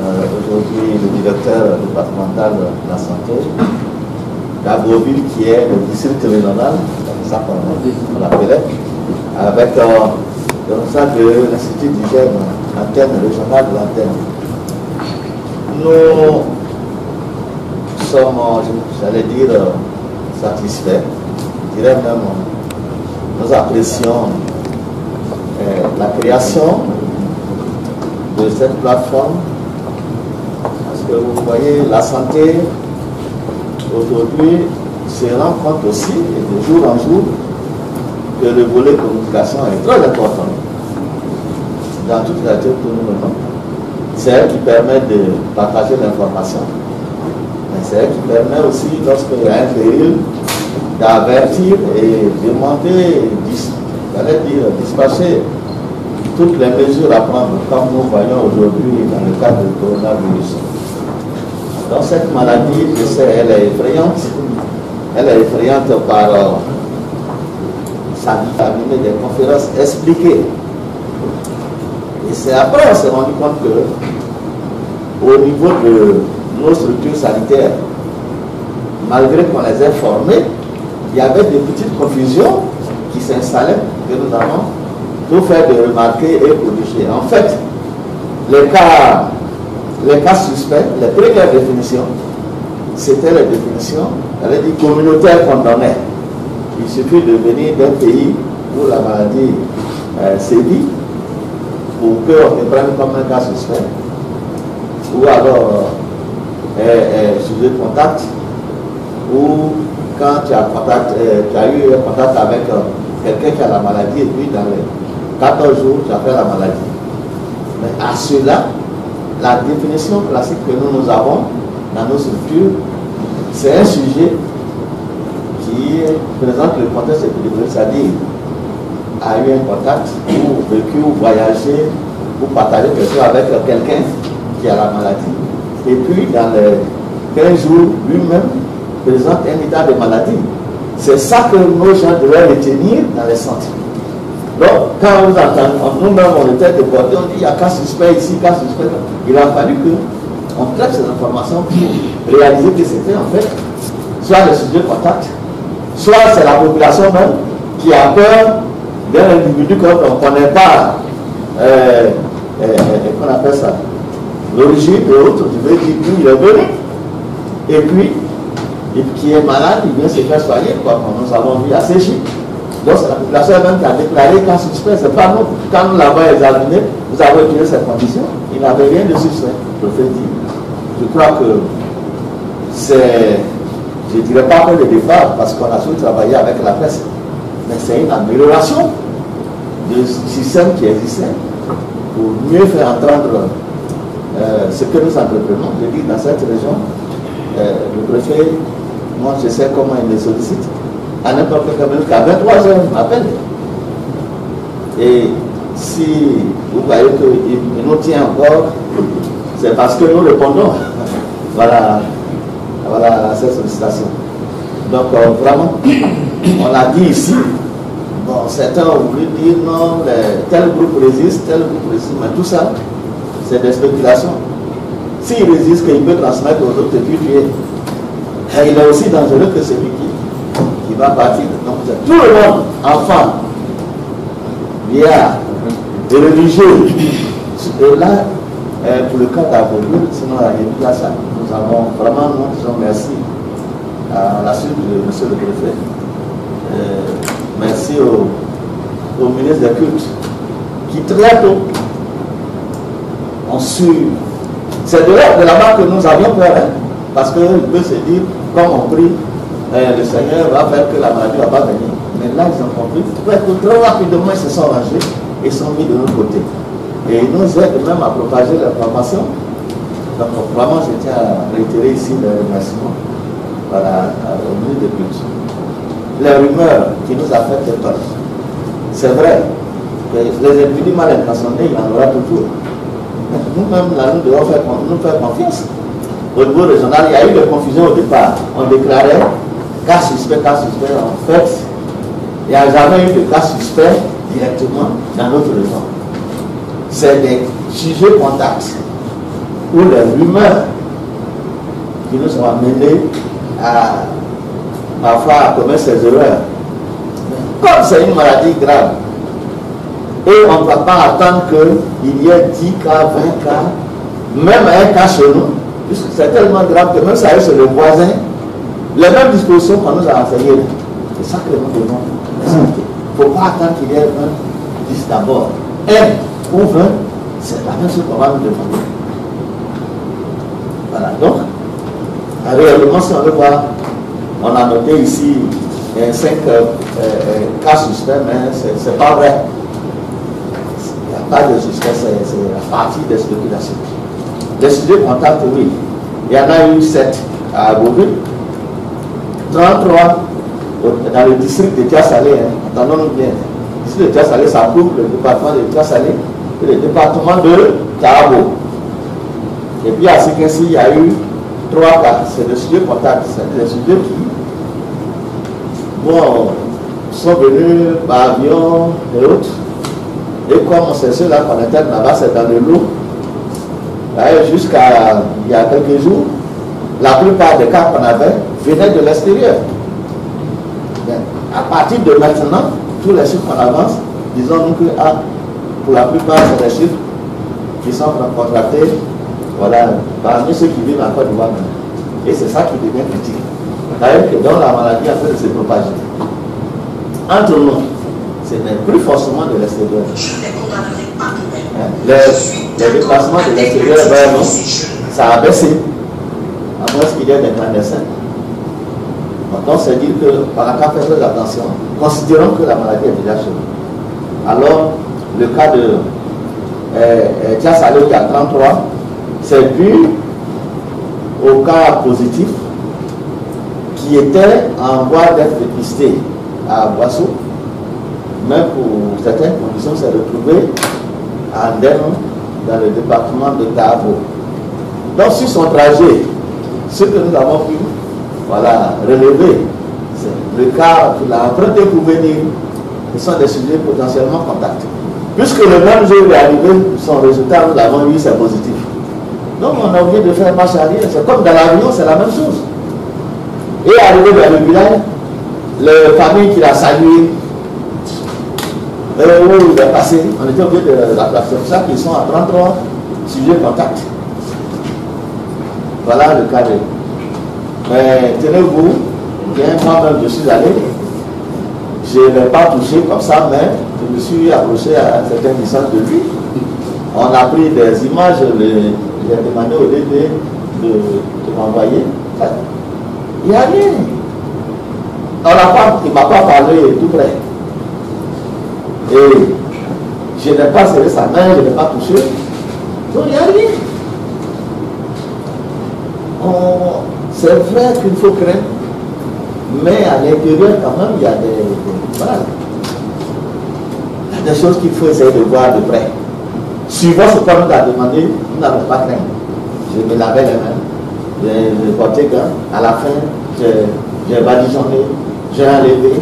aujourd'hui le directeur départemental de la santé d'Aggroville, qui est le district régional, c'est ça qu'on l'appelait, avec le responsable de l'Institut d'hygiène, l'antenne régionale de l'antenne. Nous sommes, j'allais dire, satisfaits, je dirais même, nous apprécions la création de cette plateforme, parce que vous voyez, la santé aujourd'hui se rend compte aussi, et de jour en jour, que le volet communication est très important dans toute la tête que nous menons. C'est elle qui permet de partager l'information, mais c'est elle qui permet aussi, lorsqu'il y a un péril, d'avertir et demander, dispatcher toutes les mesures à prendre, comme nous voyons aujourd'hui dans le cadre du coronavirus. Donc cette maladie, je sais, elle est effrayante. Elle est effrayante par sa vitamine des conférences expliquées. Et c'est après on s'est rendu compte que, au niveau de nos structures sanitaires, malgré qu'on les ait formées, il y avait des petites confusions qui s'installaient, que nous avons tout fait de remarquer et corriger. En fait, les cas suspects, les premières définitions, c'était les définitions, elle dit communautaire condamnée. Il suffit de venir d'un pays où la maladie sévit pour qu'on te prenne comme un cas suspect, ou alors sujet de contact, ou quand tu as eu un contact avec quelqu'un qui a la maladie et puis dans les 14 jours tu as fait la maladie. Mais à cela, la définition classique que nous avons dans nos structures, c'est un sujet qui présente le contexte épidémique, c'est-à-dire a eu un contact ou vécu ou voyagé ou partagé quelque chose avec quelqu'un qui a la maladie. Et puis dans les 15 jours, lui-même présente un état de maladie. C'est ça que nos gens devraient retenir dans les centres. Donc, quand vous entendez, nous-mêmes on était débordés, on dit il y a cas suspect ici, cas suspect. Il a fallu qu'on traite ces informations pour réaliser que c'était en fait soit le sujet de contact, soit c'est la population même qui a peur d'un individu qu'on ne connaît pas, qu'on appelle ça, l'origine et autres, tu veux dire d'où il est venu, et puis qui est malade, il vient se faire soigner, comme nous avons vu à Séchi. Donc c'est la population même qui a déclaré cas suspect, c'est pas nous. Quand nous l'avons examiné, nous avons étudié cette condition, il n'avait rien de suspect, je fais dire. Je crois que c'est, je ne dirais pas que le départ, parce qu'on a toujours travaillé avec la presse, mais c'est une amélioration du système qui existait pour mieux faire entendre ce que nous entreprenons. Je dis dans cette région, le préfet, moi je sais comment il me sollicite. À n'importe quel moment, qu'à 23 heures, il m'appelle. Et si vous voyez qu'il nous tient encore, c'est parce que nous répondons voilà, à cette sollicitation. Donc vraiment, on l'a dit ici, bon, certains ont voulu dire non, tel groupe résiste, mais tout ça, c'est des spéculations. S'il résiste, qu'il peut transmettre aux autres, et puis tuer. Et il est aussi dangereux que celui qui va partir. Donc tout le monde, enfant, vieillard, et religieux. Et là, pour le cas d'Aggroville, sinon il y a ça. Nous avons vraiment, nous disons merci à la suite de M. le préfet. Merci au ministre des Cultes qui très tôt ont su. C'est de là-bas que nous avions peur, hein, parce qu'il peut se dire, comme on prie, le Seigneur va faire que la maladie ne va pas venir. Mais là, ils ont compris. Très rapidement, ils se sont rangés et sont mis de l'autre côté. Et ils nous aident même à propager l'information. Donc, vraiment, je tiens à réitérer ici le remerciement au ministre des Cultes. Les rumeurs qui nous affectent peur. C'est vrai que les individus mal intentionnés, il y en aura toujours. Mais nous-mêmes, là, nous devons nous faire confiance. Au niveau régional, il y a eu des confusions au départ. On déclarait cas suspect. En fait, il n'y a jamais eu de cas suspect directement dans notre région. C'est des sujets contacts ou les rumeurs qui nous ont amenés à parfois à commettre ces erreurs. Comme c'est une maladie grave, et on ne va pas attendre qu'il y ait 10 cas, 20 cas, même un cas chez nous, puisque c'est tellement grave que même ça arrive chez le voisin, les mêmes dispositions qu'on nous a enseignées, c'est ça que nous devons respecter. Il ne faut pas attendre qu'il y ait 10 d'abord. 1 ou 20, c'est la même chose qu'on va nous demander. Voilà, donc, réellement, si on veut voir, on a noté ici 5 cas suspects, mais ce n'est pas vrai. Il n'y a pas de suspect, c'est la partie des spéculations. Des sujets contacts, oui. Il y en a eu 7 à Beauville, 33 dans le district de Tia-Salé. Entendons-nous bien. Le district de Tia-Salé, ça couvre le département de Tia-Salé et le département de Tarabo. Et puis à Séquenci, il y a eu 3 cas. C'est des sujets contacts. C'est des sujets qui sont venus par avion et autres. Et comme c'est ceux-là qu'on interne là-bas, c'est dans le lot. Jusqu'à il y a quelques jours, la plupart des cas qu'on avait venaient de l'extérieur. À partir de maintenant, tous les chiffres qu'on avance, disons-nous que pour la plupart, c'est des chiffres qui sont contractés, voilà, parmi ceux qui vivent en Côte d'Ivoire. Et c'est ça qui devient critique. C'est-à-dire que dans la maladie, en fait, de se propager. Entre nous, ce n'est plus forcément de l'extérieur. Les déplacements de l'extérieur vers nous, ça a baissé, à moins qu'il y ait des clandestins. Donc, c'est dire qu'on n'a qu'à faire très attention, considérons que la maladie est déjà chez nous. Alors, le cas de Tia-Salé qui a 33, c'est dû au cas positif qui était en voie d'être dépisté à Boisseau, mais pour certaines conditions, c'est retrouvé à Ndem, dans le département de Tarabo. Donc, sur son trajet, ce que nous avons pu relever, c'est le cas qu'il a emprunté pour venir, ce sont des sujets potentiellement contactés. Puisque le même jour il est arrivé, son résultat, nous l'avons eu, c'est positif. Donc, on a oublié de faire marche arrière. C'est comme dans l'avion, c'est la même chose. Et arrivé dans le village, les familles qu'il a saluées, où il est passé, on était obligé de la plateforme. C'est ça qu'ils sont à 33 sujets contacts. Voilà le cas de. Mais tenez-vous, moi-même je suis allé, je ne l'ai pas touché comme ça, mais je me suis approché à certaines distances de lui. On a pris des images, j'ai demandé au DD de m'envoyer. Il n'y a rien. Il ne m'a pas parlé tout près. Et je n'ai pas serré sa main, je n'ai pas touché. Donc il n'y a rien. C'est vrai qu'il faut craindre, mais à l'intérieur quand même, il y a des choses qu'il faut essayer de voir de près. Suivant ce qu'on nous a demandé, nous n'avons pas craint. Je me lavais les mains, j'ai porté gants. À la fin, j'ai badigeonné, j'ai enlevé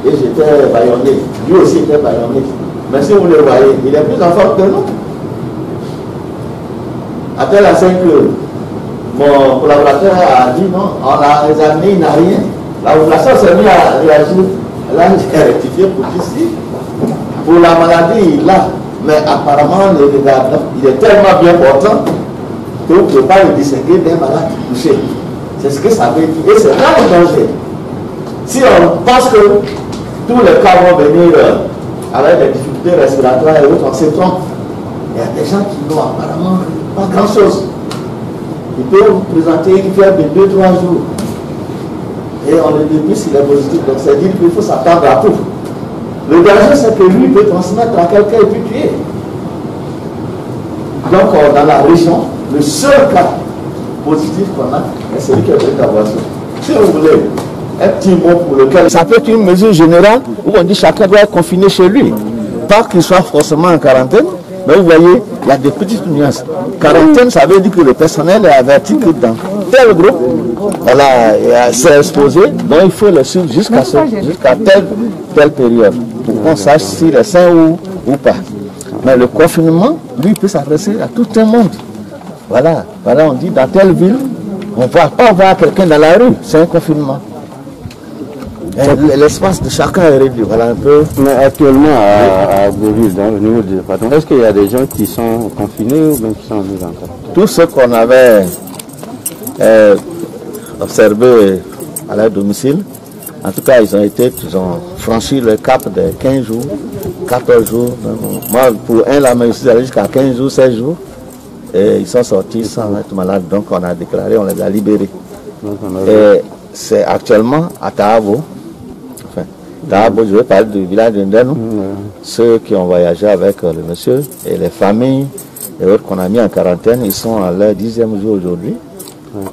et j'étais bâillonné. Lui aussi était bâillonné. Mais si vous le voyez, il est plus en forme que nous. À tel enseigne que mon collaborateur a dit non, on l'a examiné, il n'a rien. La population s'est mise à réagir. Là, j'ai rectifié pour ici. Pour la maladie, il a. Mais apparemment, il est tellement bien portant qu'on ne peut pas le distinguer d'un malade touché. C'est ce que ça veut dire. Et c'est là le danger. Si on pense que tous les cas vont venir avec des difficultés respiratoires et autres, on se trompe. Il y a des gens qui n'ont apparemment pas grand-chose. Ils peuvent présenter une fièvre de 2-3 jours. Et on le dépiste, il est positif. Donc c'est dire qu'il faut s'attendre à tout. Le danger, c'est que lui peut transmettre à quelqu'un et puis tuer. Donc dans la région, le seul cas positif qu'on a, c'est celui qui est venu d'avoir ça. Si vous voulez, un petit mot pour lequel ça peut être une mesure générale où on dit chacun doit être confiné chez lui. Pas qu'il soit forcément en quarantaine, mais vous voyez, il y a des petites nuances. Quarantaine, ça veut dire que le personnel est averti que dans tel groupe, c'est exposé, donc il faut le suivre jusqu'à telle période, pour qu'on sache s'il est sain ou pas. Mais le confinement, lui, peut s'adresser à tout un monde. Voilà, on dit dans telle ville, on ne va pas voir quelqu'un dans la rue, c'est un confinement. L'espace de chacun est réduit, voilà un peu. Mais actuellement, à Beauville, au niveau du département, est-ce qu'il y a des gens qui sont confinés ou bien qui sont mis en cas? Tous ceux qu'on avait observés à leur domicile, en tout cas, ils ont franchi le cap de 15 jours, 14 jours. Moi, pour un, là, je suis allé jusqu'à 15 jours, 16 jours. Et ils sont sortis sans être malades. Donc, on a déclaré, on les a libérés. Et c'est actuellement à Tahabo. Enfin, Tahabo, je vais parler du village d'Indeno. Ceux qui ont voyagé avec le monsieur et les familles et autres qu'on a mis en quarantaine, ils sont à leur 10e jour aujourd'hui.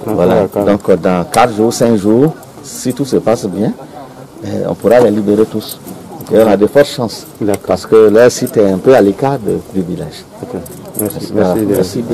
Voilà. Donc, dans 4 jours, 5 jours, si tout se passe bien, on pourra les libérer tous. Et on a de fortes chances. Parce que leur site est un peu à l'écart du village. Okay. Merci. Merci.